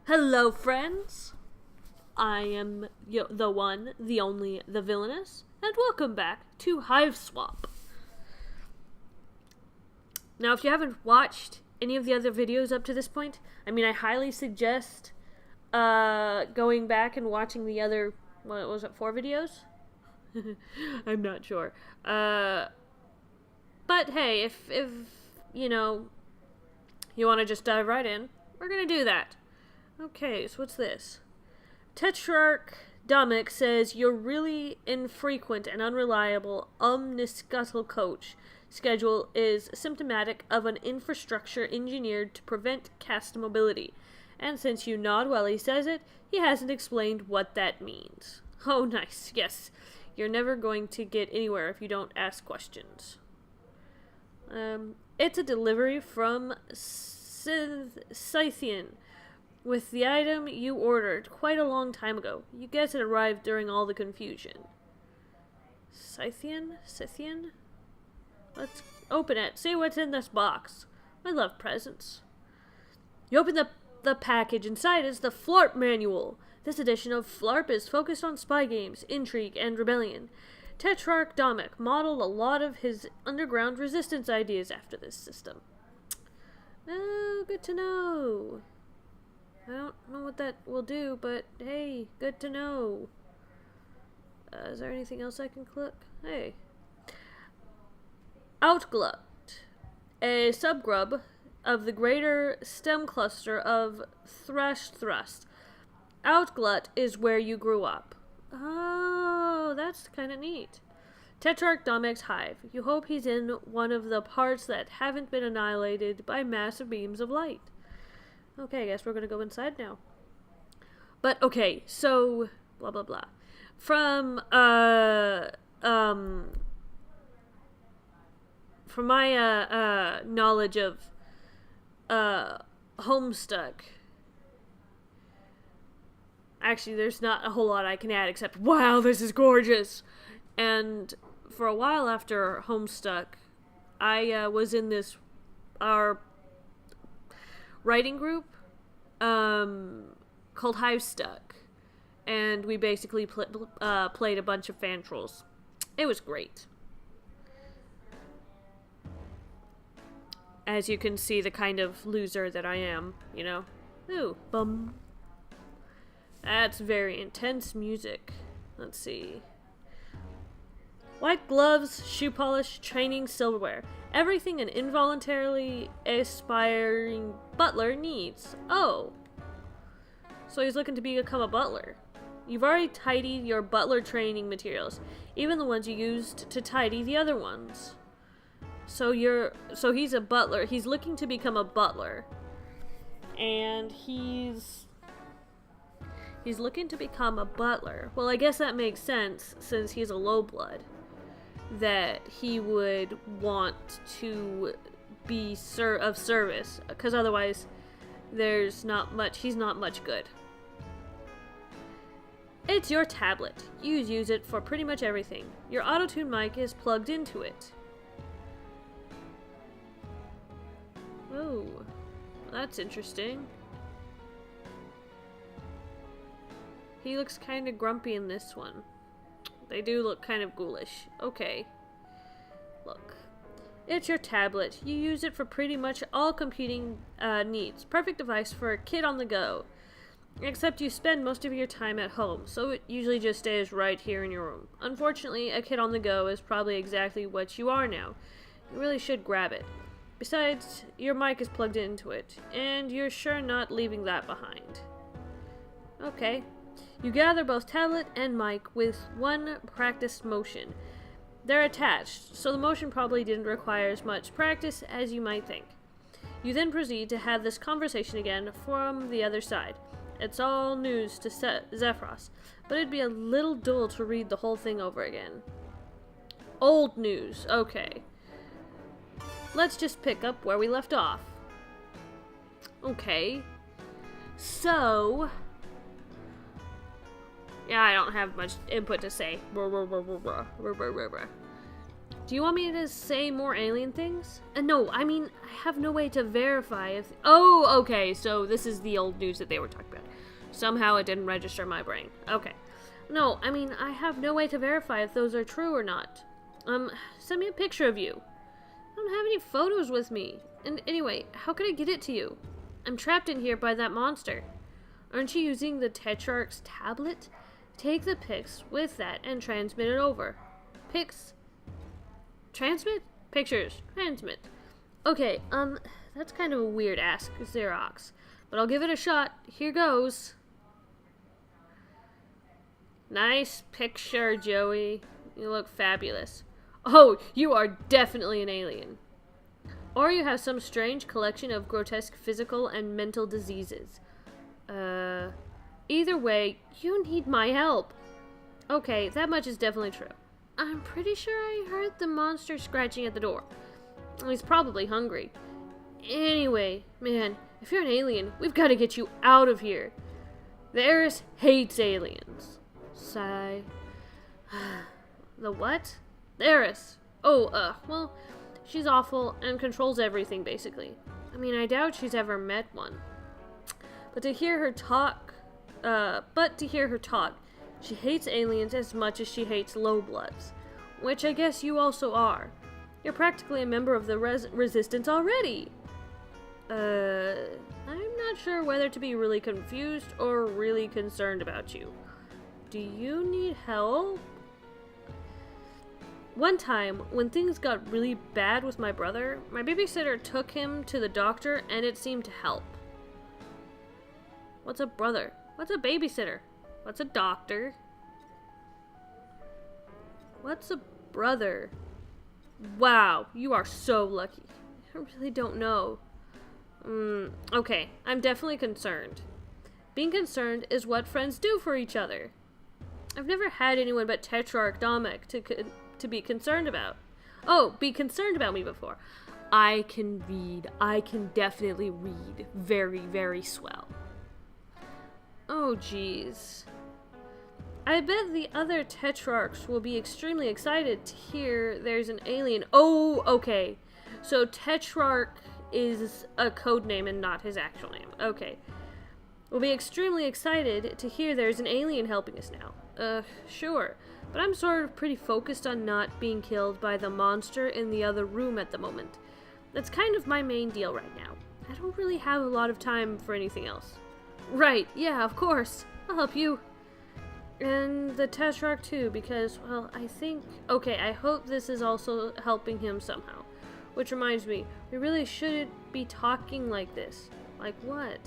Hello, friends. I am the one, the only, the villainous, and welcome back to Hiveswap. Now, if you haven't watched any of the other videos up to this point, I highly suggest going back and watching the other, what was it, 4 videos? I'm not sure. But hey, if you know, you want to just dive right in, we're gonna do that. Okay, so what's this? Tetrarch Domik says you're really infrequent and unreliable omniscuttle coach schedule is symptomatic of an infrastructure engineered to prevent cast mobility. And since you nod while he says it, he hasn't explained what that means. Oh, nice. Yes. You're never going to get anywhere if you don't ask questions. It's a delivery from Scythian with the item you ordered quite a long time ago. You guess it arrived during all the confusion. Scythian? Scythian? Let's open it. See what's in this box. I love presents. You open the package. Inside is the Flarp manual. This edition of Flarp is focused on spy games, intrigue, and rebellion. Tetrarch Domik modeled a lot of his underground resistance ideas after this system. Oh, good to know. I don't know what that will do, but hey, good to know. Is there anything else I can click? Hey. Outglut, a subgrub of the greater stem cluster of Thresh Thrust. Outglut is where you grew up. Oh, that's kind of neat. Tetrarch Domik's hive. You hope he's in one of the parts that haven't been annihilated by massive beams of light. Okay, I guess we're gonna go inside now. But, okay, so, blah, blah, blah. From my, knowledge of, Homestuck, actually, there's not a whole lot I can add except, wow, this is gorgeous! And for a while after Homestuck, I, was in this, our writing group, called Hivestuck, and we basically played a bunch of Fantrils. It was great. As you can see, the kind of loser that I am, you know. Ooh, bum. That's very intense music. Let's see. White gloves, shoe polish, training, silverware. Everything an involuntarily aspiring butler needs. Oh. So he's looking to become a butler. You've already tidied your butler training materials, even the ones you used to tidy the other ones. So he's a butler. He's looking to become a butler. And he's looking to become a butler. Well, I guess that makes sense since he's a low blood. That he would want to be of service, because otherwise he's not much good. It's your tablet. You use it for pretty much everything. Your auto-tune mic is plugged into it. Oh, that's interesting. He looks kind of grumpy in this one. They do look kind of ghoulish. Okay. Look. It's your tablet. You use it for pretty much all computing needs. Perfect device for a kid on the go. Except you spend most of your time at home, so it usually just stays right here in your room. Unfortunately, a kid on the go is probably exactly what you are now. You really should grab it. Besides, your mic is plugged into it, and you're sure not leaving that behind. Okay. You gather both tablet and mic with one practiced motion. They're attached, so the motion probably didn't require as much practice as you might think. You then proceed to have this conversation again from the other side. It's all news to Zephyros, but it'd be a little dull to read the whole thing over again. Old news, okay. Let's just pick up where we left off. Okay. So... yeah, I don't have much input to say. Do you want me to say more alien things? No, I mean, I have no way to verify if... Oh, okay, so this is the old news that they were talking about. Somehow it didn't register in my brain. Okay. No, I mean, I have no way to verify if those are true or not. Send me a picture of you. I don't have any photos with me. And anyway, how can I get it to you? I'm trapped in here by that monster. Aren't you using the Tetrarch's tablet? Take the pics with that and transmit it over. Pics? Transmit? Pictures. Transmit. Okay, that's kind of a weird ask, Xerox. But I'll give it a shot. Here goes. Nice picture, Joey. You look fabulous. Oh, you are definitely an alien. Or you have some strange collection of grotesque physical and mental diseases. Either way, you need my help. Okay, that much is definitely true. I'm pretty sure I heard the monster scratching at the door. He's probably hungry. Anyway, man, if you're an alien, we've got to get you out of here. The Heiress hates aliens. Sigh. The what? The Heiress. Oh, well, she's awful and controls everything, basically. I mean, I doubt she's ever met one. But to hear her talk, she hates aliens as much as she hates low-bloods. Which I guess you also are. You're practically a member of the Resistance already. I'm not sure whether to be really confused or really concerned about you. Do you need help? One time, when things got really bad with my brother, my babysitter took him to the doctor and it seemed to help. What's a brother? What's a babysitter? What's a doctor? What's a brother? Wow, you are so lucky. I really don't know. Okay, I'm definitely concerned. Being concerned is what friends do for each other. I've never had anyone but Tetrarch Domik to be concerned about. Oh, be concerned about me before. I can read. I can definitely read. Very, very swell. Oh, jeez. I bet the other Tetrarchs will be extremely excited to hear there's an alien. Oh, okay. So Tetrarch is a code name and not his actual name. Okay. We'll be extremely excited to hear there's an alien helping us now. Sure. But I'm sort of pretty focused on not being killed by the monster in the other room at the moment. That's kind of my main deal right now. I don't really have a lot of time for anything else. Right, yeah, of course. I'll help you. And the Tetrarch too, because, well, I think... Okay, I hope this is also helping him somehow. Which reminds me, we really shouldn't be talking like this. Like what?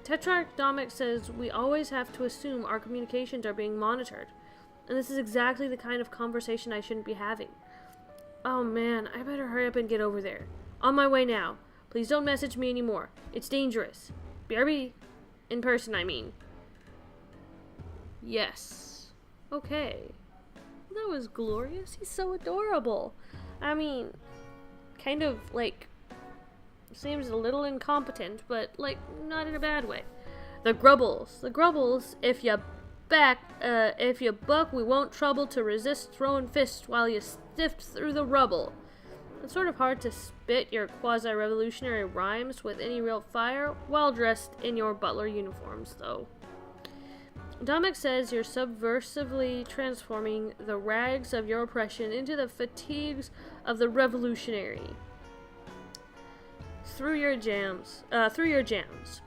Tetrarch Domik says we always have to assume our communications are being monitored. And this is exactly the kind of conversation I shouldn't be having. Oh man, I better hurry up and get over there. On my way now. Please don't message me anymore. It's dangerous. BRB. In person, I mean. Yes. Okay. That was glorious. He's so adorable. I mean, kind of, like, seems a little incompetent, but, like, not in a bad way. The Grubbles. The Grubbles, if you buck, we won't trouble to resist throwing fists while you sift through the rubble. It's sort of hard to spit your quasi-revolutionary rhymes with any real fire while dressed in your butler uniforms, though. Domik says you're subversively transforming the rags of your oppression into the fatigues of the revolutionary. Through your jams.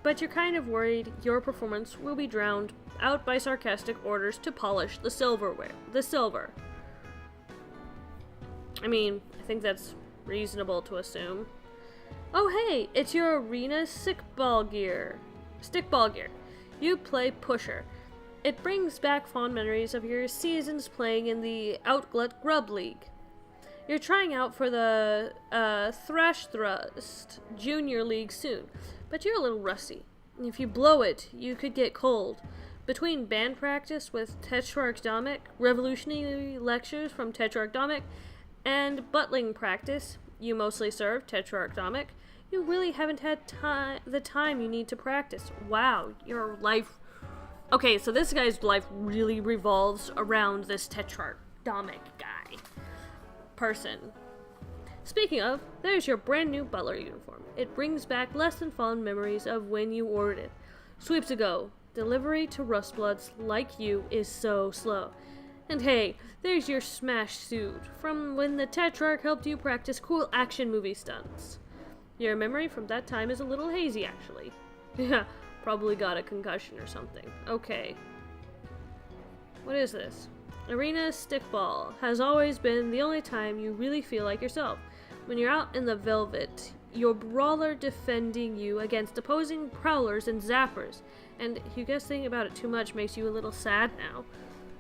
But you're kind of worried your performance will be drowned out by sarcastic orders to polish the silver. I mean, I think that's reasonable to assume. Oh hey, it's your arena stickball gear. You play Pusher. It brings back fond memories of your seasons playing in the Outglut Grub League. You're trying out for the Thrash Thrust Junior League soon, but you're a little rusty. If you blow it, you could get cold. Between band practice with Tetrarch Domik, revolutionary lectures from Tetrarch Domik, and butling practice, you mostly serve Tetrarch Domik, you really haven't had the time you need to practice. Wow, your life... Okay, so this guy's life really revolves around this Tetrarch Domik guy. person. Speaking of, there's your brand new butler uniform. It brings back less than fond memories of when you ordered it. Sweeps a go. Delivery to Rustbloods like you is so slow. And hey, there's your smash suit from when the Tetrarch helped you practice cool action movie stunts. Your memory from that time is a little hazy, actually. Yeah, probably got a concussion or something. Okay. What is this? Arena stickball has always been the only time you really feel like yourself. When you're out in the velvet, your brawler defending you against opposing prowlers and zappers. And you guess thinking about it too much makes you a little sad now.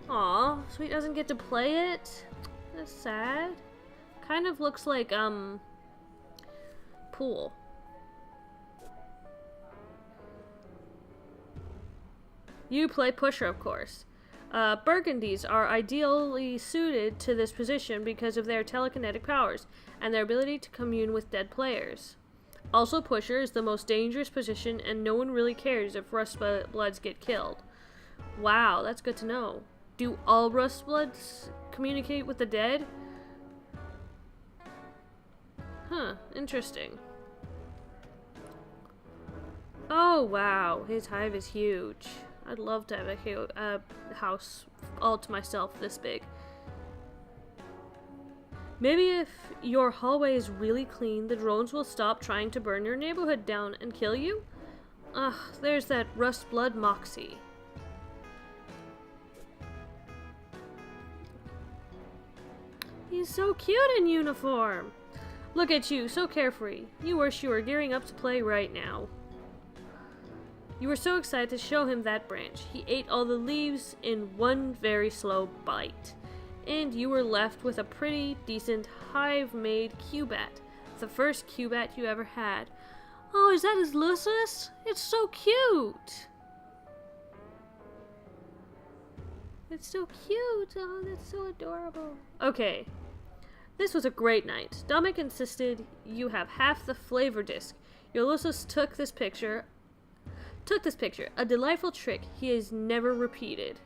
Aw, Sweet doesn't get to play it? That's sad. Kind of looks like, Pool. You play Pusher, of course. Burgundies are ideally suited to this position because of their telekinetic powers and their ability to commune with dead players. Also, Pusher is the most dangerous position and no one really cares if Rustbloods get killed. Wow, that's good to know. Do all Rustbloods communicate with the dead? Huh, interesting. Oh wow, his hive is huge. I'd love to have a house all to myself this big. Maybe if your hallway is really clean, the drones will stop trying to burn your neighborhood down and kill you? Ugh, there's that Rustblood Moxie. He's so cute in uniform. Look at you, so carefree. You wish you were gearing up to play right now. You were so excited to show him that branch. He ate all the leaves in one very slow bite. And you were left with a pretty decent hive-made Cubat. The first Cubat you ever had. Oh, is that his Lucius? It's so cute! It's so cute! Oh, that's so adorable. Okay. This was a great night. Dominic insisted you have half the flavor disc. Ulysses took this picture, a delightful trick he has never repeated.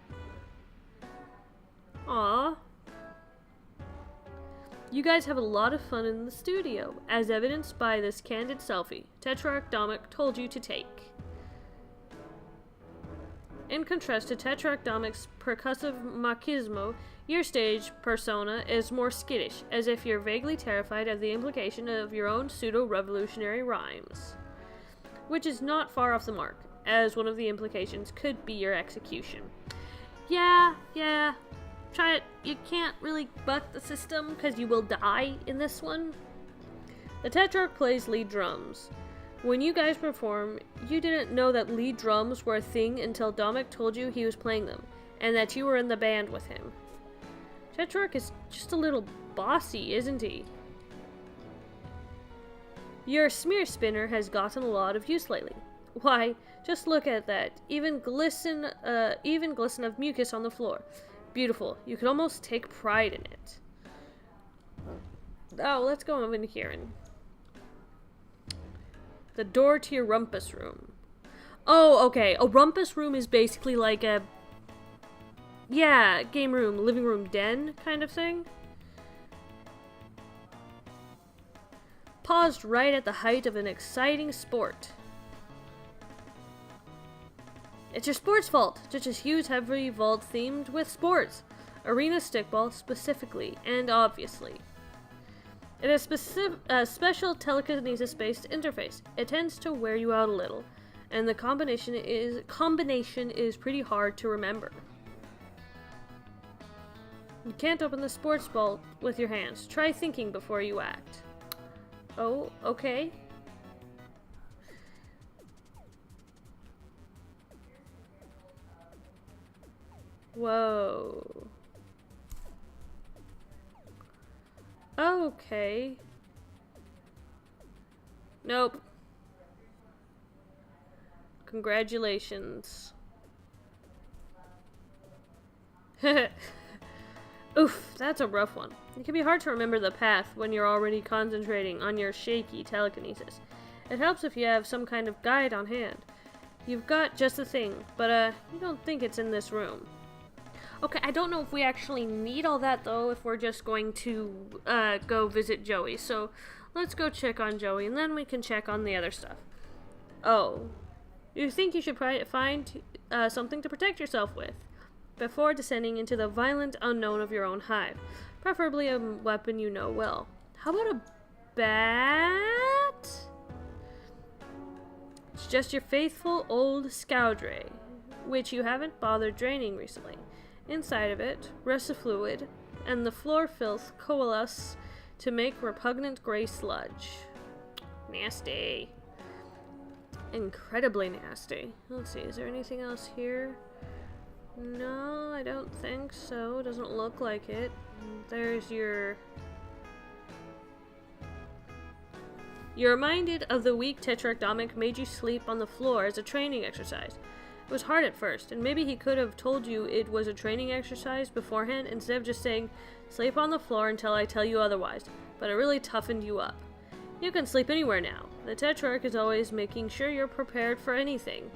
Aww. You guys have a lot of fun in the studio, as evidenced by this candid selfie Tetrarch Dominic told you to take. In contrast to Tetrarch Dominic's percussive machismo, your stage persona is more skittish, as if you're vaguely terrified of the implication of your own pseudo-revolutionary rhymes. Which is not far off the mark, as one of the implications could be your execution. Yeah. Try it. You can't really buck the system, because you will die in this one. The Tetrarch plays lead drums. When you guys perform, you didn't know that lead drums were a thing until Dominic told you he was playing them, and that you were in the band with him. Tetrarch is just a little bossy, isn't he? Your smear spinner has gotten a lot of use lately. Why, just look at that. Even glisten of mucus on the floor. Beautiful. You could almost take pride in it. Oh, let's go over here. The door to your rumpus room. Oh, okay. A rumpus room is basically like a... yeah, game room, living room, den kind of thing. Paused right at the height of an exciting sport. It's your sports vault, just a huge heavy vault themed with sports. Arena stickball specifically, and obviously. It has a special telekinesis-based interface. It tends to wear you out a little, and the combination is pretty hard to remember. You can't open the sports vault with your hands. Try thinking before you act. Oh, okay. Whoa. Okay. Nope. Congratulations. Oof, that's a rough one. It can be hard to remember the path when you're already concentrating on your shaky telekinesis. It helps if you have some kind of guide on hand. You've got just the thing, but you don't think it's in this room. Okay, I don't know if we actually need all that, though, if we're just going to go visit Joey. So let's go check on Joey, and then we can check on the other stuff. Oh. You think you should find something to protect yourself with before descending into the violent unknown of your own hive. Preferably a weapon you know well. How about a bat? It's just your faithful old Scoudray, which you haven't bothered draining recently. Inside of it rests a fluid, and the floor filth coalesce to make repugnant gray sludge. Nasty. Incredibly nasty. Let's see, is there anything else here? No, I don't think so. Doesn't look like it. There's your... You're reminded of the week Tetrarchnomic made you sleep on the floor as a training exercise. It was hard at first, and maybe he could have told you it was a training exercise beforehand instead of just saying, sleep on the floor until I tell you otherwise, but it really toughened you up. You can sleep anywhere now. The Tetrarch is always making sure you're prepared for anything.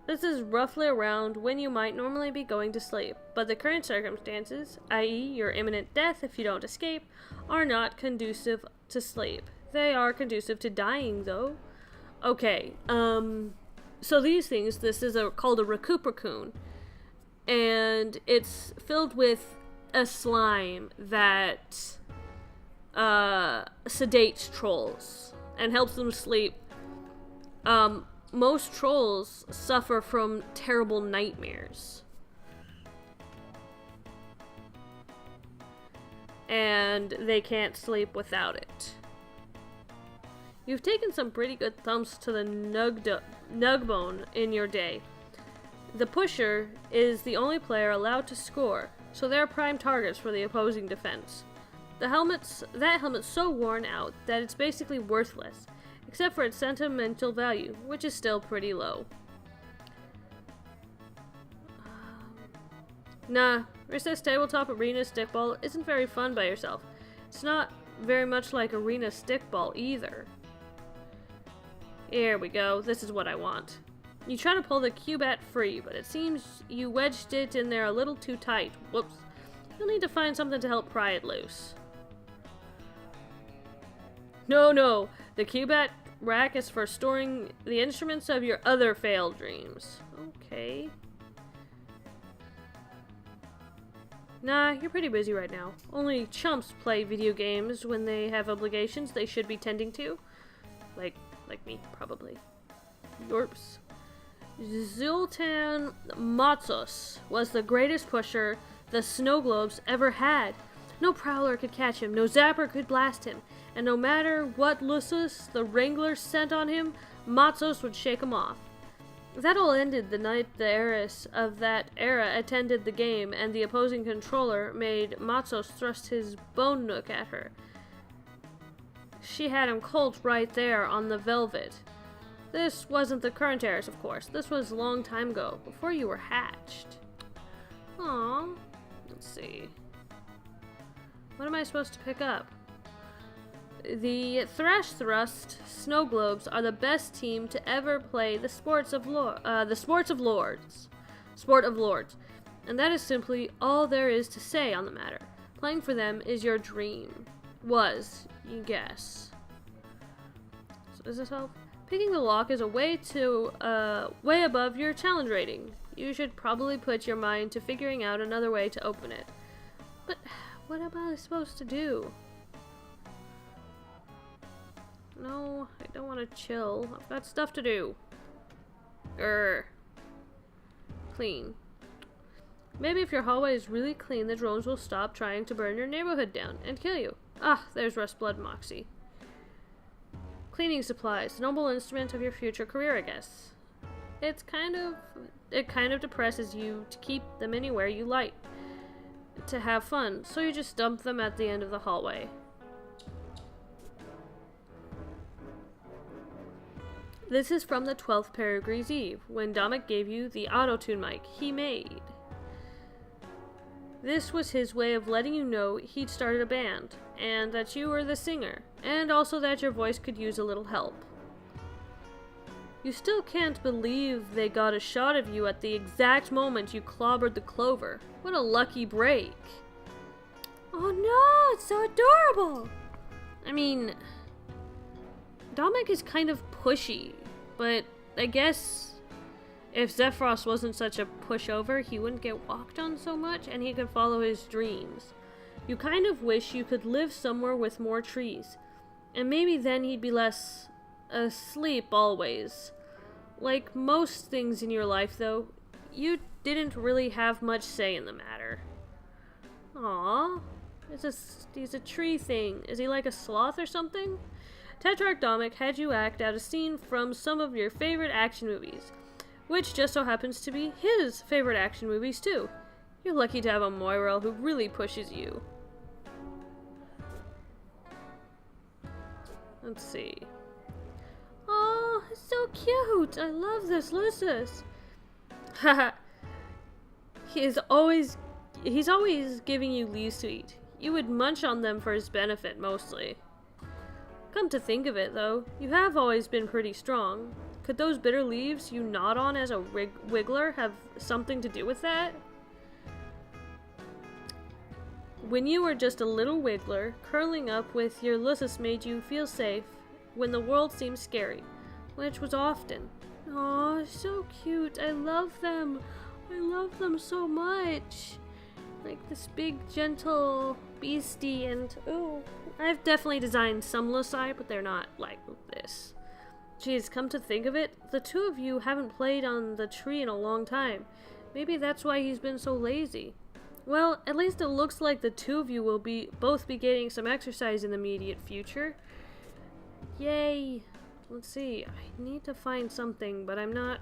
This is roughly around when you might normally be going to sleep, but the current circumstances, i.e. your imminent death if you don't escape, are not conducive to sleep. They are conducive to dying, though. Okay, so these things, this is called a Recupercoon, and it's filled with a slime that sedates trolls and helps them sleep. Most trolls suffer from terrible nightmares, and they can't sleep without it. You've taken some pretty good thumps to the Nugbone in your day. The Pusher is the only player allowed to score, so they're prime targets for the opposing defense. That helmet's so worn out that it's basically worthless, except for its sentimental value, which is still pretty low. Nah, Recess Tabletop Arena Stickball isn't very fun by yourself. It's not very much like Arena Stickball either. Here we go, this is what I want. You try to pull the Cubat free, but it seems you wedged it in there a little too tight. Whoops. You'll need to find something to help pry it loose. No, the Cubat rack is for storing the instruments of your other failed dreams. Okay. Nah, you're pretty busy right now. Only chumps play video games when they have obligations they should be tending to. Like me, probably. Yorps. Zoltan Matzos was the greatest pusher the Snow Globes ever had. No prowler could catch him, no zapper could blast him, and no matter what Lusus the Wrangler sent on him, Matzos would shake him off. That all ended the night the heiress of that era attended the game, and the opposing controller made Matzos thrust his bone nook at her. She had him cold right there on the velvet. This wasn't the current heiress, of course. This was a long time ago, before you were hatched. Aww. Let's see. What am I supposed to pick up? The Thrash Thrust Snow Globes are the best team to ever play the Sport of Lords. And that is simply all there is to say on the matter. Playing for them is your dream. Was, you guess. So does this help? Picking the lock is a way above your challenge rating. You should probably put your mind to figuring out another way to open it. But what am I supposed to do? No, I don't want to chill. I've got stuff to do. Clean. Maybe if your hallway is really clean, the drones will stop trying to burn your neighborhood down and kill you. Ah, there's Rustblood Moxie. Cleaning supplies, noble instrument of your future career, I guess. It kind of depresses you to keep them anywhere you like to have fun, so you just dump them at the end of the hallway. This is from the 12th Perigree's Eve, when Dominic gave you the auto-tune mic he made. This was his way of letting you know he'd started a band, and that you were the singer, and also that your voice could use a little help. You still can't believe they got a shot of you at the exact moment you clobbered the clover. What a lucky break. Oh no, it's so adorable! I mean, Dominic is kind of pushy, but I guess if Zephyros wasn't such a pushover, he wouldn't get walked on so much and he could follow his dreams. You kind of wish you could live somewhere with more trees, and maybe then he'd be less asleep always. Like most things in your life, though, you didn't really have much say in the matter. Aww. He's a tree thing. Is he like a sloth or something? Tetrarch Dominic had you act out a scene from some of your favorite action movies, which just so happens to be his favorite action movies too. You're lucky to have a Moiral who really pushes you. Let's see. Oh, it's so cute. I love this Lucius. Haha. He's always giving you leaves to eat. You would munch on them for his benefit, mostly. Come to think of it, though, you have always been pretty strong. Could those bitter leaves you gnawed on as a wiggler have something to do with that? When you were just a little wiggler, curling up with your Lucius made you feel safe when the world seemed scary, which was often. Aw, so cute. I love them. I love them so much. Like this big, gentle beastie, and ooh, I've definitely designed some Loci, but they're not like this. Jeez, come to think of it, the two of you haven't played on the tree in a long time. Maybe that's why he's been so lazy. Well, at least it looks like the two of you will both be getting some exercise in the immediate future. Yay! Let's see, I need to find something, but I'm not...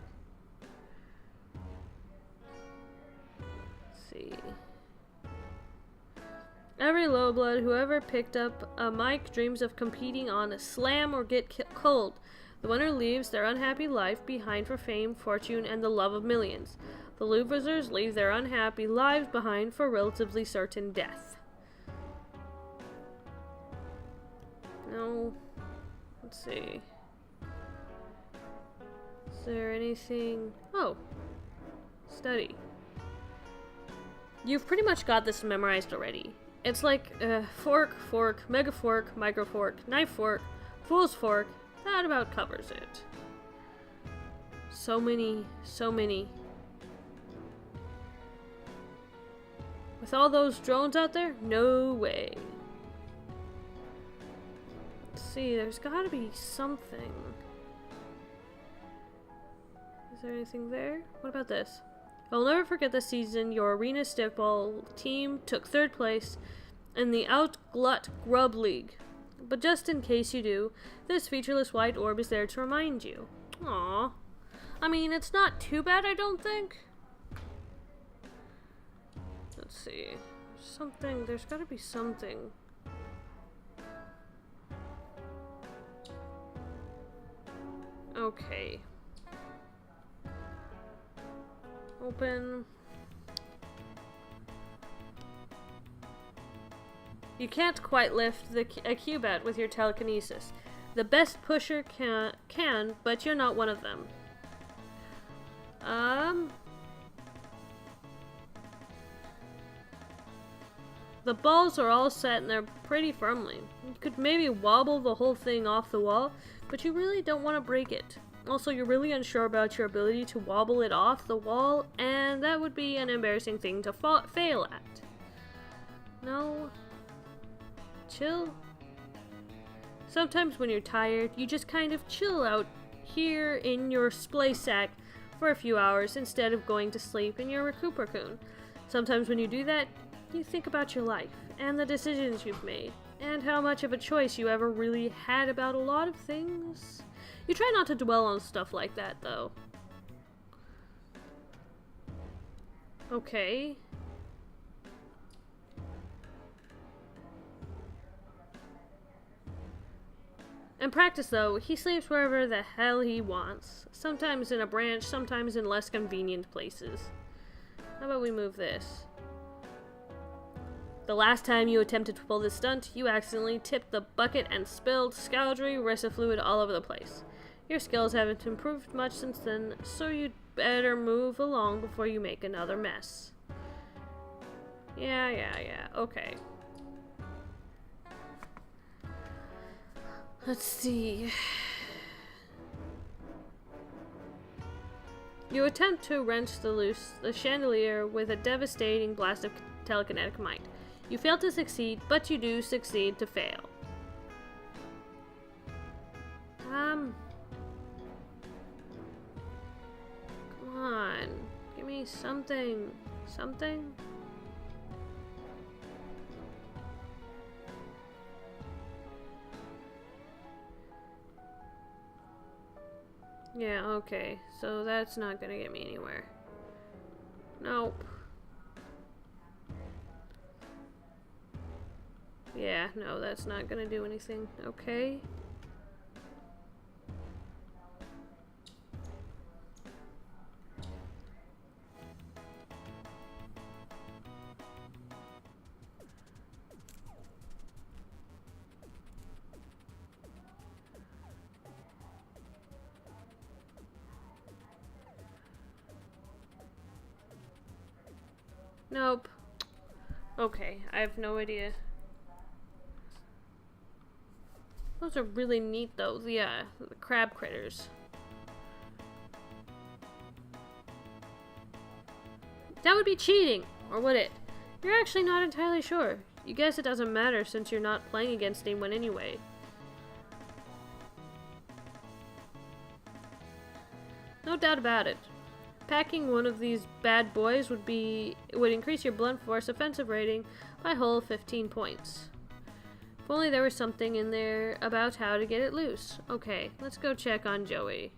Let's see... Every lowblood who ever picked up a mic dreams of competing on a slam or get cold. The winner leaves their unhappy life behind for fame, fortune, and the love of millions. The losers leave their unhappy lives behind for relatively certain death. No. Let's see. Is there anything... Oh. Study. You've pretty much got this memorized already. It's like fork, fork, mega fork, micro fork, knife fork, fool's fork. That about covers it. So many, so many. With all those drones out there? No way. Let's see, there's gotta be something. Is there anything there? What about this? I'll never forget the season your arena stickball team took 3rd place in the Outglut Grub League. But just in case you do, this featureless white orb is there to remind you. Aww. I mean, it's not too bad, I don't think. Let's see. Something, there's gotta be something. Okay. Open. You can't quite lift a cubit with your telekinesis. The best pusher can, but you're not one of them. The balls are all set and they're pretty firmly. You could maybe wobble the whole thing off the wall, but you really don't want to break it. Also, you're really unsure about your ability to wobble it off the wall, and that would be an embarrassing thing to fail at. No. Chill. Sometimes when you're tired, you just kind of chill out here in your splay sack for a few hours instead of going to sleep in your recupercoon. Sometimes when you do that, you think about your life, and the decisions you've made, and how much of a choice you ever really had about a lot of things. You try not to dwell on stuff like that, though. Okay. In practice, though, he sleeps wherever the hell he wants. Sometimes in a branch, sometimes in less convenient places. How about we move this? The last time you attempted to pull this stunt, you accidentally tipped the bucket and spilled Scoundry Resifluid all over the place. Your skills haven't improved much since then, so you'd better move along before you make another mess. Yeah, okay. Let's see. You attempt to wrench the chandelier with a devastating blast of telekinetic might. You fail to succeed, but you do succeed to fail. Come on. Give me something. Something? Yeah, okay. So that's not gonna get me anywhere. Nope. Yeah, no, that's not gonna do anything. Okay. Nope. Okay, I have no idea. Those are really neat though, the crab critters. That would be cheating, or would it? You're actually not entirely sure. You guess it doesn't matter since you're not playing against anyone anyway. No doubt about it. Packing one of these bad boys would increase your blunt force offensive rating by a whole 15 points. If only there was something in there about how to get it loose. Okay, let's go check on Joey.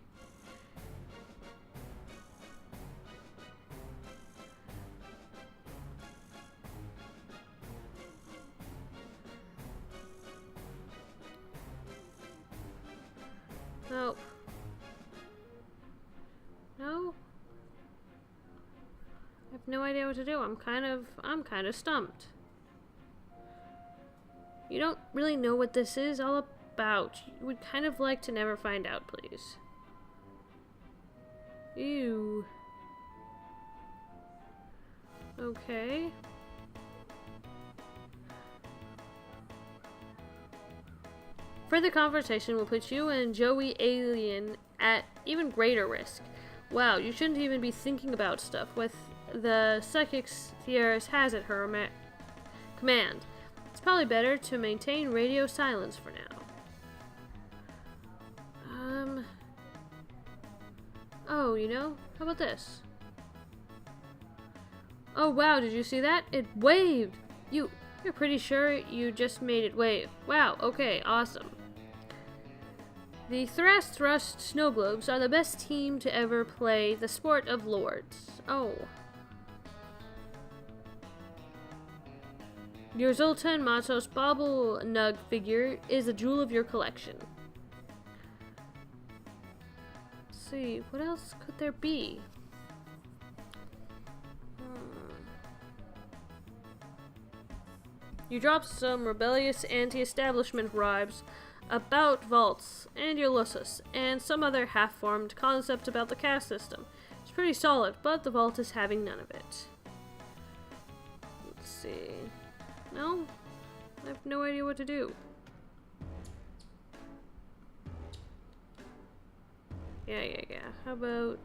Nope. No? I have no idea what to do. I'm kind of stumped. You don't really know what this is all about. You would kind of like to never find out, please. Ew. Okay. Further conversation will put you and Joey Alien at even greater risk. Wow, you shouldn't even be thinking about stuff with the psychics Thieris has at her command. It's probably better to maintain radio silence for now. Oh, you know, how about this? Oh wow, did you see that? It waved! You're pretty sure you just made it wave. Wow, okay, awesome. The Thrust Snow Globes are the best team to ever play the sport of lords. Oh. Your Zoltan Matos Bobble Nug figure is a jewel of your collection. Let's see, what else could there be? You drop some rebellious anti-establishment vibes about vaults and Ulysses, and some other half-formed concept about the caste system. It's pretty solid, but the vault is having none of it. Let's see. No? I have no idea what to do. Yeah. How about...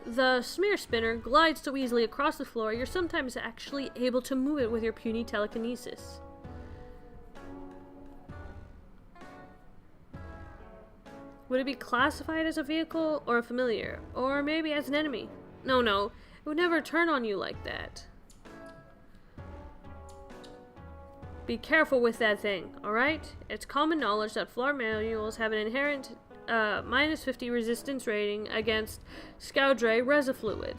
The smear spinner glides so easily across the floor, you're sometimes actually able to move it with your puny telekinesis. Would it be classified as a vehicle or a familiar? Or maybe as an enemy? No, it would never turn on you like that. Be careful with that thing, alright? It's common knowledge that floor manuals have an inherent minus 50 resistance rating against Scoudre Resifluid.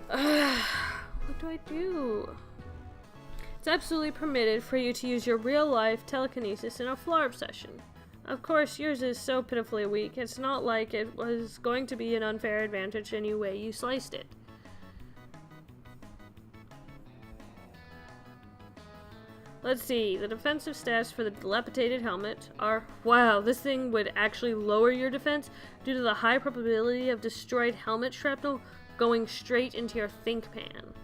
What do I do? It's absolutely permitted for you to use your real-life telekinesis in a Flarb session. Of course, yours is so pitifully weak, it's not like it was going to be an unfair advantage any way you sliced it. Let's see. The defensive stats for the dilapidated helmet are... Wow, this thing would actually lower your defense due to the high probability of destroyed helmet shrapnel going straight into your think pan.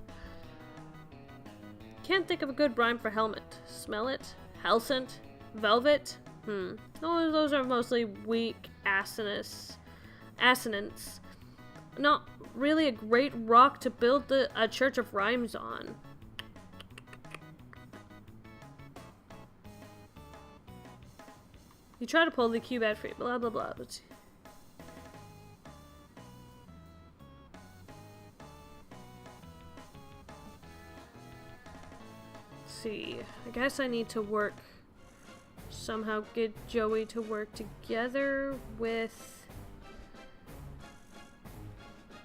Can't think of a good rhyme for helmet. Smell it? Hellscent? Velvet? Oh, those are mostly weak assonance. Not really a great rock to build a church of rhymes on. You try to pull the cube out free, blah blah blah. Let's see. I guess I need to somehow get Joey to work together with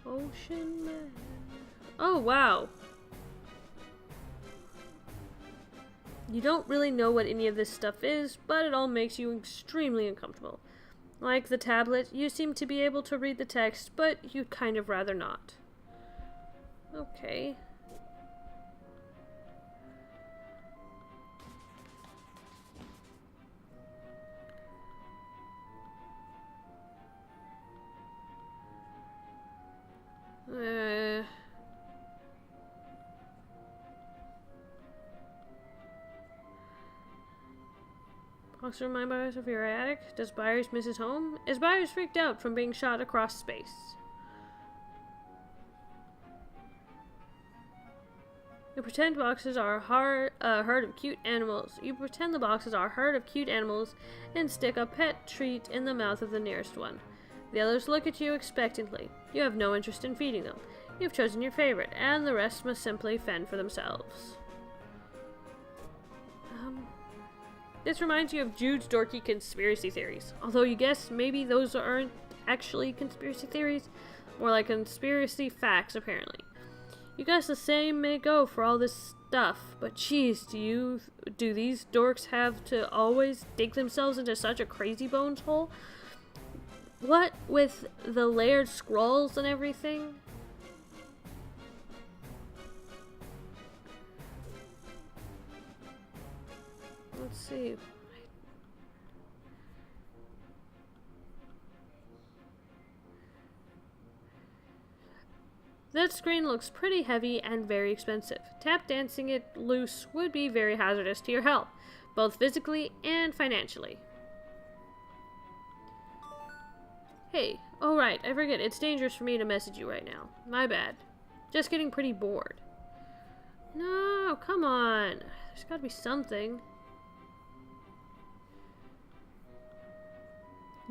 Ocean Man. Oh, wow. You don't really know what any of this stuff is, but it all makes you extremely uncomfortable. Like the tablet, you seem to be able to read the text, but you'd kind of rather not. Okay. Box remind Byers of your attic? Does Byers miss his home? Is Byers freaked out from being shot across space? You pretend boxes are a herd of cute animals. You pretend the boxes are a herd of cute animals and stick a pet treat in the mouth of the nearest one. The others look at you expectantly. You have no interest in feeding them. You've chosen your favorite, and the rest must simply fend for themselves. This reminds you of Jude's dorky conspiracy theories. Although you guess maybe those aren't actually conspiracy theories, more like conspiracy facts, apparently. You guess the same may go for all this stuff, but geez, do these dorks have to always dig themselves into such a crazy bones hole? What with the layered scrolls and everything? Let's see. That screen looks pretty heavy and very expensive. Tap dancing it loose would be very hazardous to your health, both physically and financially. Hey, oh right, I forget, it's dangerous for me to message you right now. My bad. Just getting pretty bored. No, come on. There's gotta be something.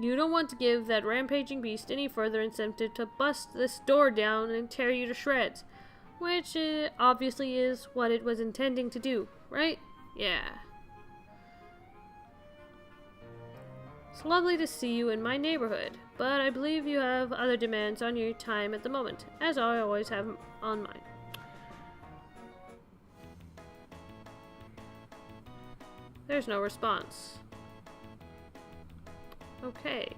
You don't want to give that rampaging beast any further incentive to bust this door down and tear you to shreds. Which obviously is what it was intending to do, right? Yeah. It's lovely to see you in my neighborhood, but I believe you have other demands on your time at the moment, as I always have on mine. There's no response. Okay.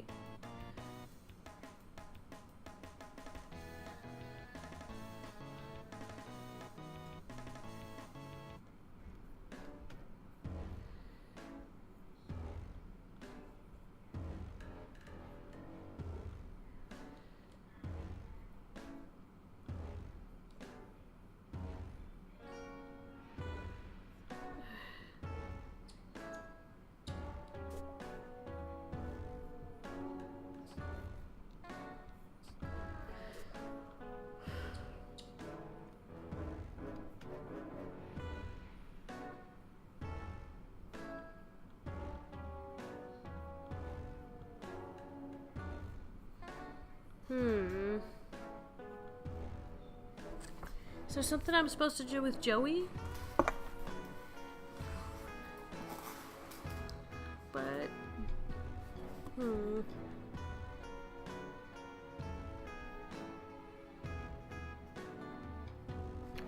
Is there something I'm supposed to do with Joey? But...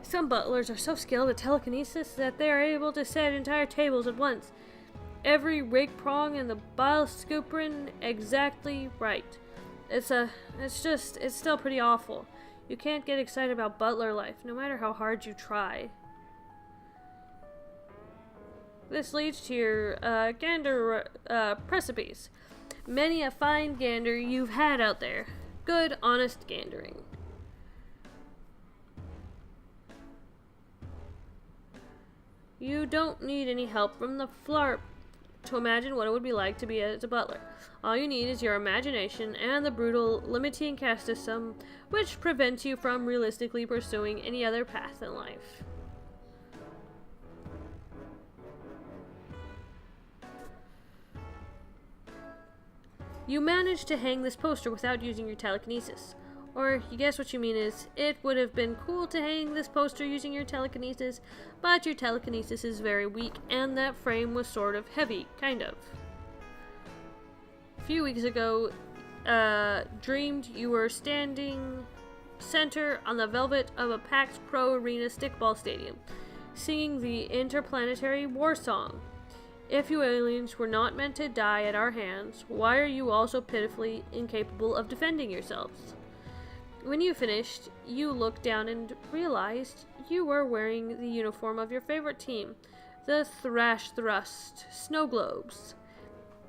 Some butlers are so skilled at telekinesis that they are able to set entire tables at once. Every rake prong and the bile scooperin exactly right. It's still pretty awful. You can't get excited about butler life, no matter how hard you try. This leads to your gander precipice. Many a fine gander you've had out there. Good, honest gandering. You don't need any help from the flarp to imagine what it would be like to be as a butler. All you need is your imagination and the brutal limiting caste system, which prevents you from realistically pursuing any other path in life. You managed to hang this poster without using your telekinesis. Or, you guess what you mean is, it would have been cool to hang this poster using your telekinesis, but your telekinesis is very weak, and that frame was sort of heavy, kind of. A few weeks ago, dreamed you were standing center on the velvet of a packed pro arena stickball stadium, singing the interplanetary war song. If you aliens were not meant to die at our hands, why are you all so pitifully incapable of defending yourselves? When you finished, you looked down and realized you were wearing the uniform of your favorite team, the Thrash Thrust Snow Globes.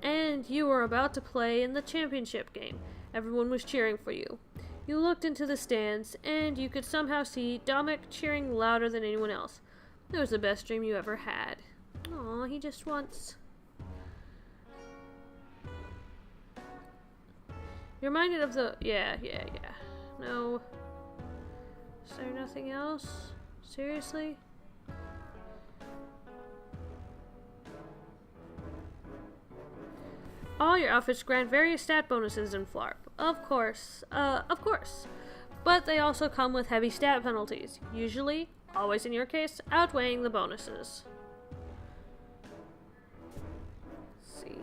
And you were about to play in the championship game. Everyone was cheering for you. You looked into the stands, and you could somehow see Dominik cheering louder than anyone else. It was the best dream you ever had. Aw, he just wants... You're reminded of the... Yeah. No. Is there nothing else? Seriously? All your outfits grant various stat bonuses in Flarp. Of course. But they also come with heavy stat penalties. Usually, always in your case, outweighing the bonuses. Let's see.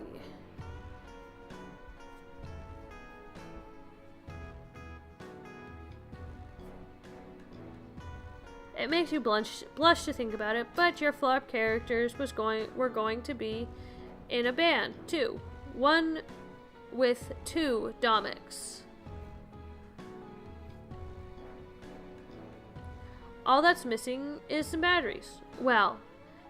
It makes you blush to think about it, but your Flarp characters were going to be in a band, too. One with 2 Dominiks. All that's missing is some batteries. Well,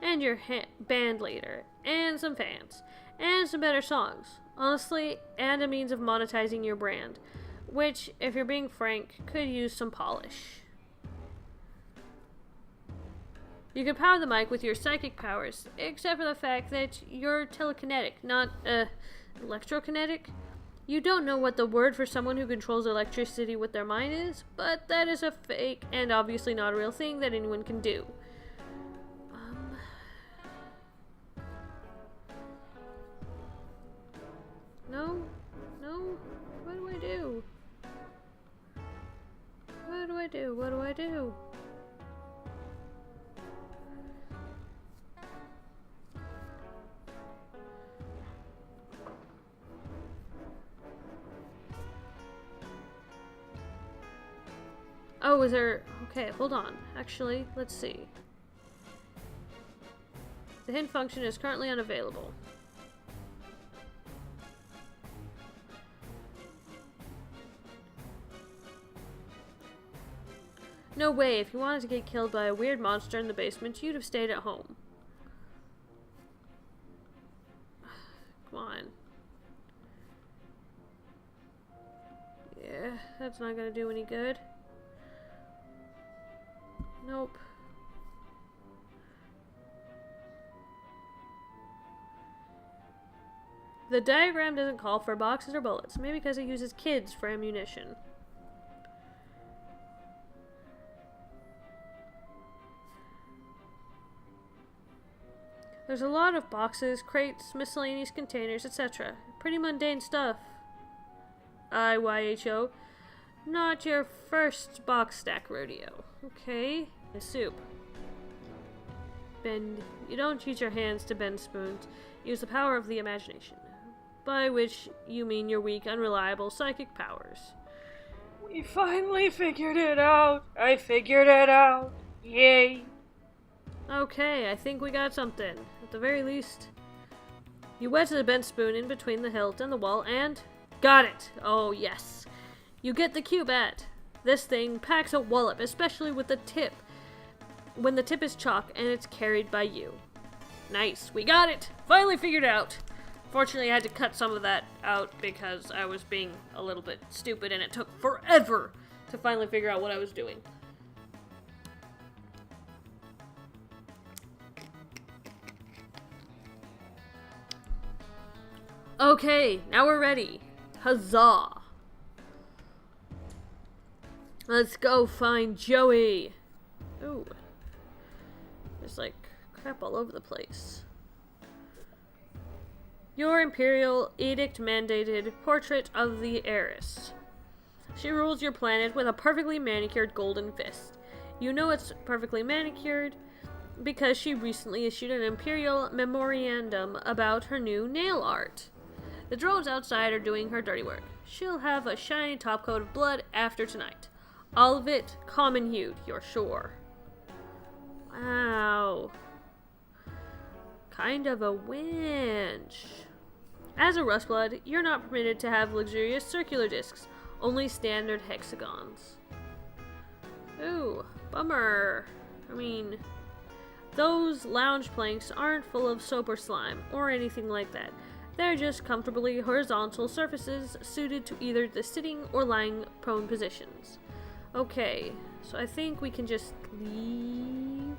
and your band leader, and some fans, and some better songs. Honestly, and a means of monetizing your brand, which, if you're being frank, could use some polish. You can power the mic with your psychic powers, except for the fact that you're telekinetic, not, electrokinetic. You don't know what the word for someone who controls electricity with their mind is, but that is a fake and obviously not a real thing that anyone can do. No? What do I do? What do I do? Oh, is there... Okay, hold on. Actually, let's see. The hint function is currently unavailable. No way, if you wanted to get killed by a weird monster in the basement, you'd have stayed at home. Come on. Yeah, that's not gonna do any good. Nope. The diagram doesn't call for boxes or bullets, maybe because it uses kids for ammunition. There's a lot of boxes, crates, miscellaneous containers, etc. Pretty mundane stuff. IYHO. Not your first box stack rodeo. Okay. A soup. Bend. You don't use your hands to bend spoons. Use the power of the imagination. By which you mean your weak, unreliable psychic powers. We finally figured it out. I figured it out. Yay. Okay, I think we got something. At the very least. You wedge the bent spoon in between the hilt and the wall and... Got it! Oh, yes. You get the cubet. This thing packs a wallop, especially with the tip. When the tip is chalk and it's carried by you. Nice. We got it. Finally figured it out. Fortunately, I had to cut some of that out because I was being a little bit stupid and it took forever to finally figure out what I was doing. Okay, now we're ready. Huzzah. Let's go find Joey. Ooh. There's like crap all over the place. Your Imperial Edict mandated portrait of the heiress. She rules your planet with a perfectly manicured golden fist. You know it's perfectly manicured because she recently issued an Imperial memorandum about her new nail art. The drones outside are doing her dirty work. She'll have a shiny topcoat of blood after tonight. All of it common hued, you're sure. Wow. Kind of a winch. As a Rustblood, you're not permitted to have luxurious circular discs, only standard hexagons. Ooh, bummer. I mean, those lounge planks aren't full of soap or slime, or anything like that. They're just comfortably horizontal surfaces suited to either the sitting or lying prone positions. Okay, so I think we can just leave.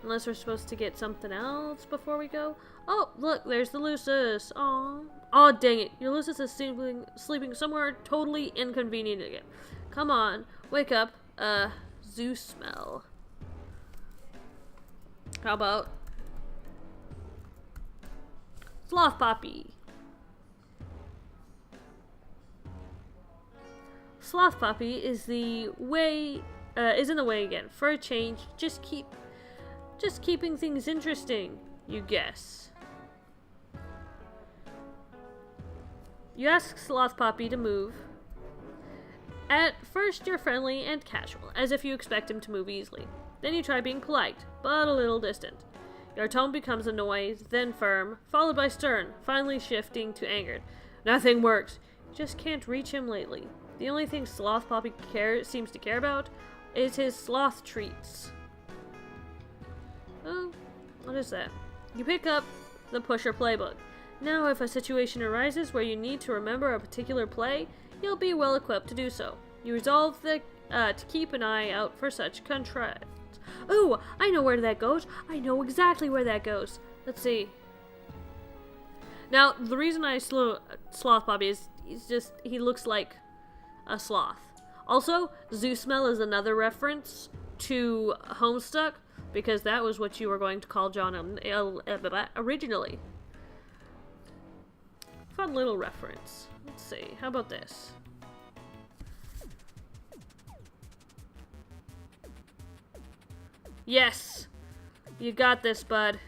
Unless we're supposed to get something else before we go. Oh, look, there's the Lucis. Aw. Aw, dang it. Your Lucis is sleeping somewhere totally inconvenient again. Come on, wake up. Zeus smell. How about Sloth Poppy? Sloth Poppy is in the way again. For a change, just keeping things interesting, you guess. You ask Sloth Poppy to move. At first, you're friendly and casual, as if you expect him to move easily. Then you try being polite, but a little distant. Your tone becomes annoyed, then firm, followed by stern, finally shifting to angered. Nothing works. You just can't reach him lately. The only thing Sloth Poppy seems to care about is his sloth treats. Oh, what is that? You pick up the Pusher Playbook. Now, if a situation arises where you need to remember a particular play, you'll be well equipped to do so. You resolve to keep an eye out for such contracts. Oh, I know where that goes. I know exactly where that goes. Let's see. Now, the reason I Sloth Poppy is he looks like a sloth. Also, Zeus smell is another reference to Homestuck, because that was what you were going to call John originally. Fun little reference. Let's see. How about this? Yes! You got this, bud.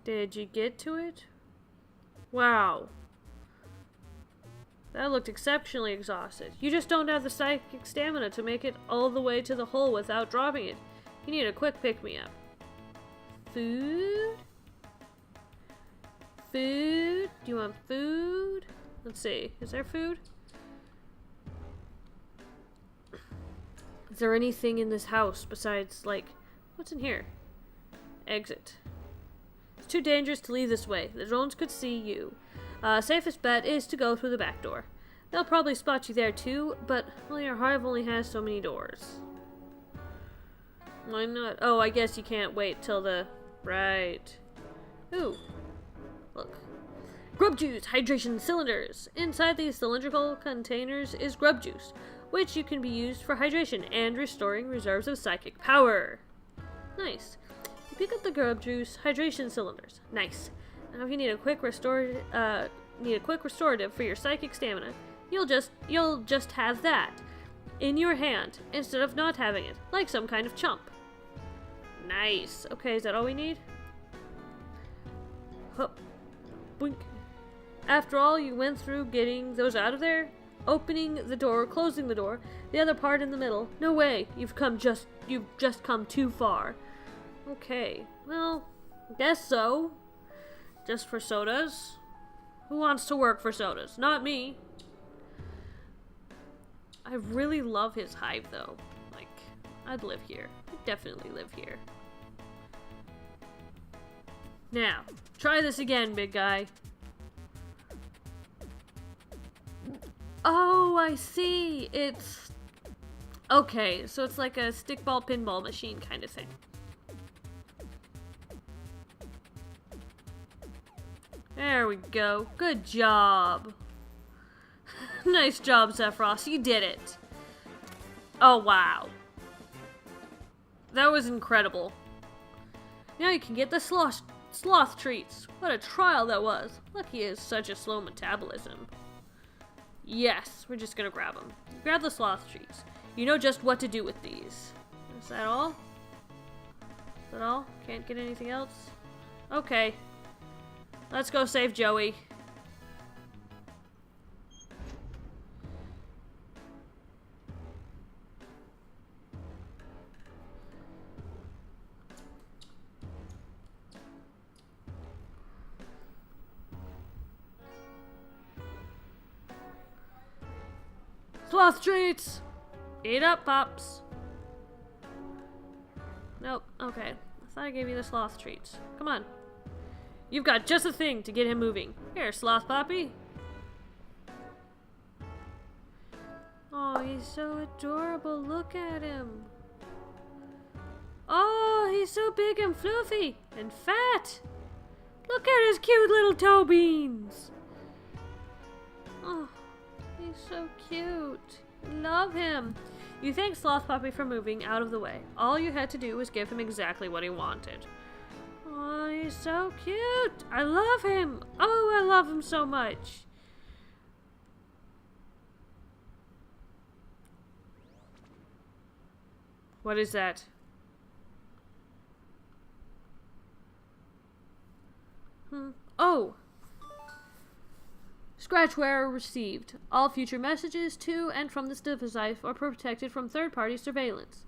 Did you get to it? Wow. That looked exceptionally exhausted. You just don't have the psychic stamina to make it all the way to the hole without dropping it. You need a quick pick-me-up. Food? Food? Do you want food? Let's see. Is there food? Is there anything in this house besides, like, what's in here? Exit. It's too dangerous to leave this way. The drones could see you. Safest bet is to go through the back door. They'll probably spot you there too, but, well, your hive only has so many doors. Why not? Oh, I guess you can't wait till the... Right. Ooh. Look. Grub juice hydration cylinders. Inside these cylindrical containers is grub juice, which you can be used for hydration and restoring reserves of psychic power. Nice. You pick up the grub juice hydration cylinders. Nice. Now if you need a quick restorative for your psychic stamina, you'll just have that in your hand instead of not having it, like some kind of chump. Nice. Okay, is that all we need? Hup. Boink. After all you went through getting those out of there, opening the door, closing the door, the other part in the middle. No way. You've just come too far. Okay. Well, guess so. Just for sodas? Who wants to work for sodas? Not me. I really love his hive, though. Like, I'd live here. I'd definitely live here. Now, try this again, big guy. Oh, I see. It's... Okay, so it's like a stickball pinball machine kind of thing. There we go. Good job. Nice job, Zephyros. You did it. Oh, wow. That was incredible. Now you can get the sloth treats. What a trial that was. Lucky he has such a slow metabolism. Yes, we're just gonna grab them. Grab the sloth treats. You know just what to do with these. Is that all? Is that all? Can't get anything else? Okay. Let's go save Joey. Sloth treats! Eat up, Pops. Nope. Okay. I thought I gave you the sloth treats. Come on. You've got just the thing to get him moving. Here, Sloth Poppy. Oh, he's so adorable. Look at him. Oh, he's so big and fluffy and fat. Look at his cute little toe beans. Oh, he's so cute. I love him. You thank Sloth Puppy for moving out of the way. All you had to do was give him exactly what he wanted. Oh, he's so cute. I love him. Oh, I love him so much. What is that? Oh! Scratchware received. All future messages to and from this device are protected from third-party surveillance.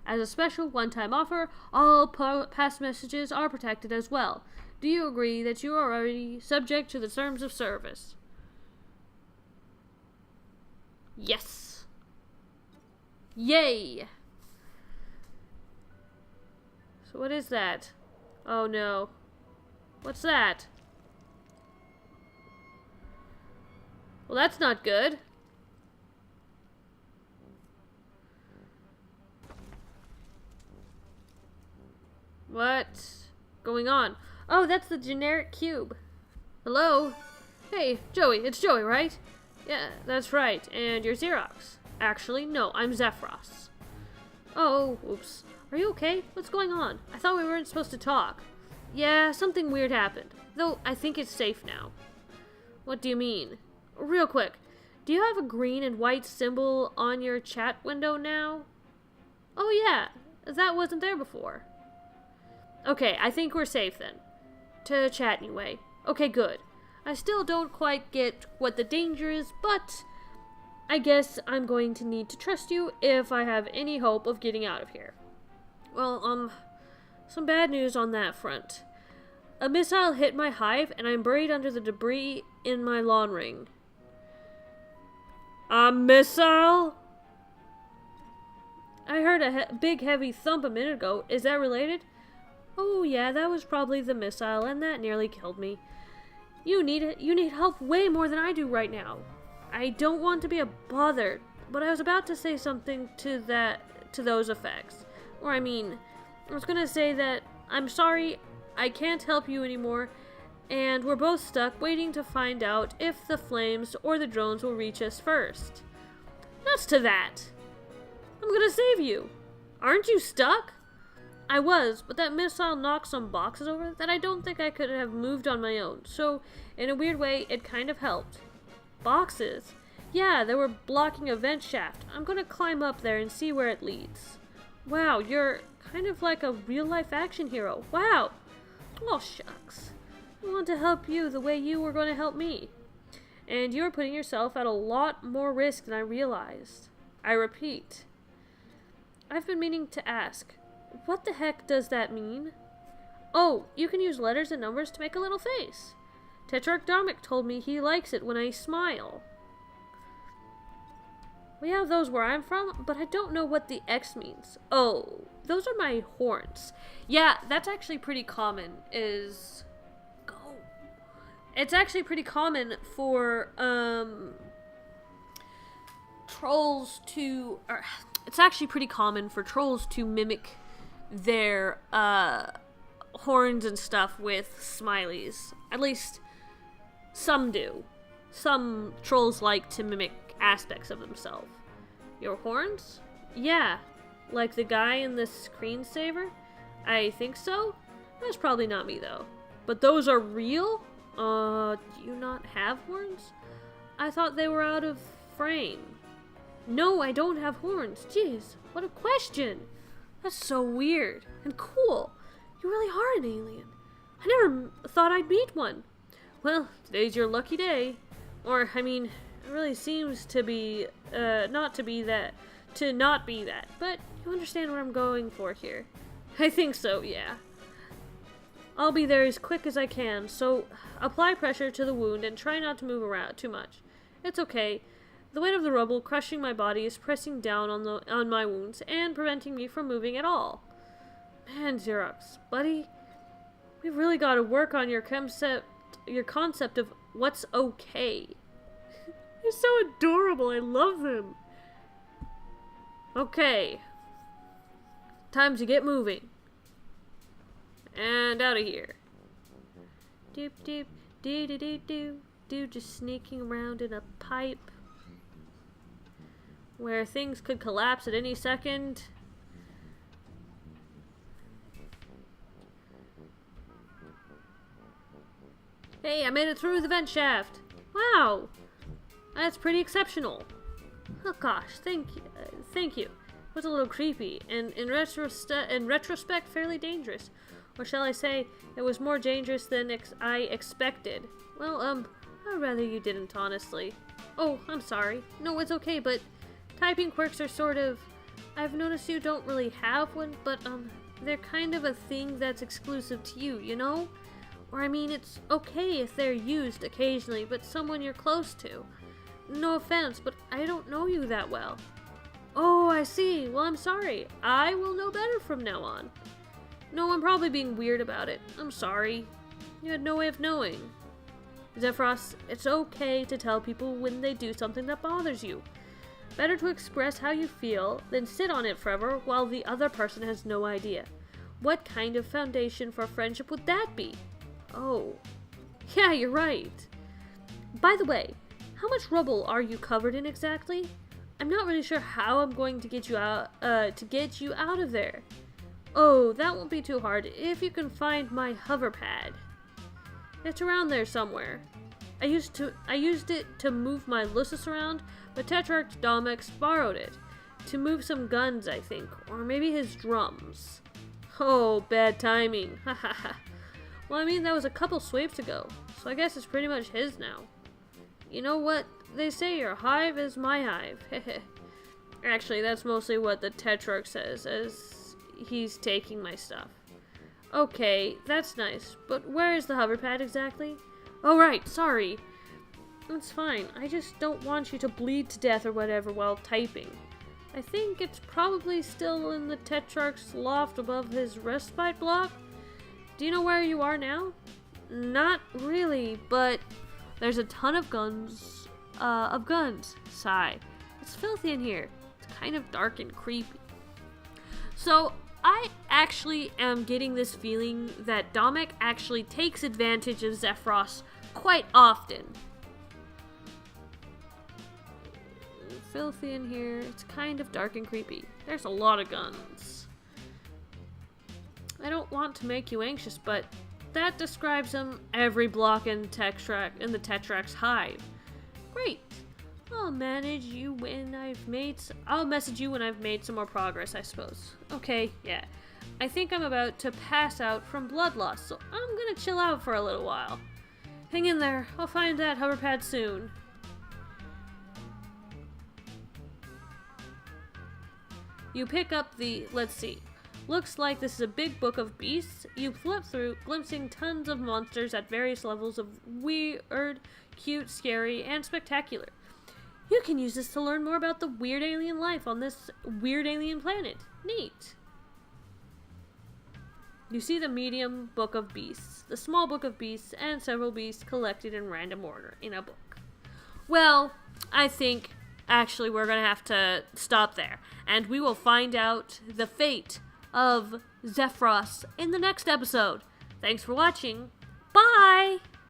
As a special one-time offer, all past messages are protected as well. Do you agree that you are already subject to the terms of service? Yes. Yay! So what is that? Oh no. What's that? Well, that's not good. What's going on? Oh, that's the generic cube. Hello? Hey, Joey. It's Joey, right? Yeah, that's right. And you're Xerox. Actually, no, I'm Zephyros. Oh, oops. Are you okay? What's going on? I thought we weren't supposed to talk. Yeah, something weird happened. Though, I think it's safe now. What do you mean? Real quick, do you have a green and white symbol on your chat window now? Oh yeah, that wasn't there before. Okay, I think we're safe then. To chat anyway. Okay, good. I still don't quite get what the danger is, but I guess I'm going to need to trust you if I have any hope of getting out of here. Well, some bad news on that front. A missile hit my hive and I'm buried under the debris in my lawn ring. A missile? I heard a big heavy thump a minute ago. Is that related? Oh yeah, that was probably the missile and that nearly killed me. You need help way more than I do right now. I don't want to be a bother, but I was about to say something to those effects. Or I was gonna say that I'm sorry I can't help you anymore, and we're both stuck waiting to find out if the flames or the drones will reach us first. Nuts to that! I'm gonna save you! Aren't you stuck? I was, but that missile knocked some boxes over that I don't think I could have moved on my own, so in a weird way it kind of helped. Boxes? Yeah, they were blocking a vent shaft. I'm gonna climb up there and see where it leads. Wow, you're kind of like a real-life action hero. Wow! Oh, shucks. I want to help you the way you were going to help me. And you're putting yourself at a lot more risk than I realized. I repeat. I've been meaning to ask, what the heck does that mean? Oh, you can use letters and numbers to make a little face. Tetrarch Darmic told me he likes it when I smile. We have those where I'm from, but I don't know what the X means. Oh, those are my horns. Yeah, that's actually pretty common, It's actually pretty common for, it's actually pretty common for trolls to mimic their, horns and stuff with smileys. At least, some do. Some trolls like to mimic aspects of themselves. Your horns? Yeah. Like the guy in this screensaver? I think so. That's probably not me, though. But those are real? Do you not have horns? I thought they were out of frame. No, I don't have horns. Jeez, what a question. That's so weird and cool. You really are an alien. I never thought I'd meet one. Well, today's your lucky day. Or, I mean, it really seems to be, not to be that. To not be that. But you understand what I'm going for here. I think so, yeah. I'll be there as quick as I can, so apply pressure to the wound and try not to move around too much. It's okay. The weight of the rubble crushing my body is pressing down on my wounds and preventing me from moving at all. Man, Xerox, buddy, we've really got to work on your concept of what's okay. You're so adorable. I love them. Okay. Time to get moving. And out of here. Doop doop doo doo doo doo doo, just sneaking around in a pipe where things could collapse at any second. Hey, I made it through the vent shaft. Wow, that's pretty exceptional. Oh gosh, thank you. It was a little creepy, and in retrospect, fairly dangerous. Or shall I say, it was more dangerous than I expected. Well, I'd rather you didn't, honestly. Oh, I'm sorry. No, it's okay, but typing quirks are sort of... I've noticed you don't really have one, but, they're kind of a thing that's exclusive to you, you know? Or, I mean, it's okay if they're used occasionally, but someone you're close to. No offense, but I don't know you that well. Oh, I see. Well, I'm sorry. I will know better from now on. No, I'm probably being weird about it. I'm sorry. You had no way of knowing. Zephyros, it's okay to tell people when they do something that bothers you. Better to express how you feel than sit on it forever while the other person has no idea. What kind of foundation for friendship would that be? Oh. Yeah, you're right. By the way, how much rubble are you covered in exactly? I'm not really sure how I'm going to get you out of there. Oh, that won't be too hard if you can find my hover pad. It's around there somewhere. I used it to move my Lucis around, but Tetrarch Domex borrowed it to move some guns, I think, or maybe his drums. Oh, bad timing. Hahaha. Well, I mean, that was a couple sweeps ago, so I guess it's pretty much his now. You know what? They say your hive is my hive. Actually, that's mostly what the Tetrarch says, as he's taking my stuff. Okay, that's nice, but where is the hover pad exactly? Oh right, sorry. That's fine, I just don't want you to bleed to death or whatever while typing. I think it's probably still in the Tetrarch's loft above his respite block. Do you know where you are now? Not really, but there's a ton of guns. Sigh. It's filthy in here. It's kind of dark and creepy. So, I actually am getting this feeling that Domek actually takes advantage of Zephyros quite often. Filthy in here. It's kind of dark and creepy. There's a lot of guns. I don't want to make you anxious, but that describes every block in the Tetrarch's hive. Great. I'll message you when I've made some more progress, I suppose. Okay, yeah. I think I'm about to pass out from blood loss, so I'm gonna chill out for a little while. Hang in there. I'll find that hover pad soon. You pick up the, let's see. Looks like this is a big book of beasts. You flip through, glimpsing tons of monsters at various levels of weird, cute, scary, and spectacular. You can use this to learn more about the weird alien life on this weird alien planet. Neat. You see the medium book of beasts, the small book of beasts, and several beasts collected in random order in a book. Well, I think actually we're going to have to stop there, and we will find out the fate of Zephyros in the next episode. Thanks for watching. Bye!